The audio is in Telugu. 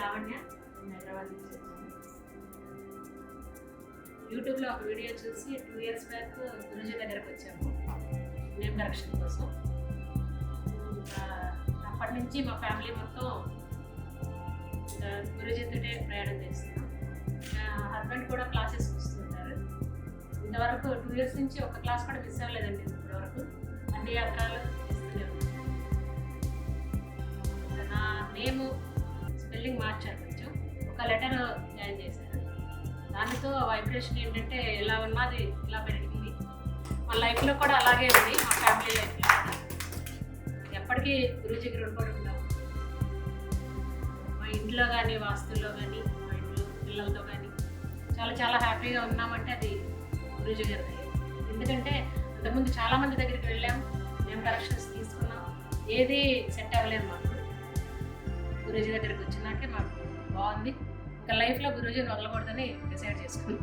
లావణ్య, హైదరాబాద్ నుంచి వచ్చాను. యూట్యూబ్లో ఒక వీడియో చూసి 2 years బ్యాక్ గురుజీ దగ్గరకు వచ్చాము నేమ్ కరెక్షన్ కోసం. అప్పటి నుంచి మా ఫ్యామిలీ మొత్తం గురుజీతోటే ప్రయాణం చేస్తున్నాం. హస్బెండ్ కూడా క్లాసెస్ వస్తుంటారు. ఇంతవరకు 2 years నుంచి ఒక క్లాస్ కూడా మిస్ అవ్వలేదండి. ఇప్పటివరకు అన్ని యాత్రలు చేస్తూనే ఉన్నాం. నా నేమ్ స్పెల్లింగ్ మార్చారు, కొంచెం ఒక లెటర్ జాయిన్ చేశారు. దానితో వైబ్రేషన్ ఏంటంటే ఎలా ఉన్నది ఇలా పెరిగింది. మా లైఫ్లో కూడా అలాగే ఉంది, మా ఫ్యామిలీ లైఫ్లో కూడా ఎప్పటికీ గురూజీకి రుణపడి ఉంటాం. మా ఇంట్లో కానీ, వాస్తుల్లో కానీ, మా ఇంట్లో పిల్లలతో కానీ చాలా చాలా హ్యాపీగా ఉన్నామంటే అది గురూజీ గారి దయ. ఎందుకంటే అంతకుముందు చాలామంది దగ్గరికి వెళ్ళాం, మేము కరెక్షన్స్ తీసుకున్నాం, ఏది సెట్ అవ్వలేదు మాకు. గురూజీ దగ్గరికి వచ్చినాకే మాకు బాగుంది. ఇంకా లైఫ్లో గురూజీని వదలకూడదని డిసైడ్ చేసుకున్నాం.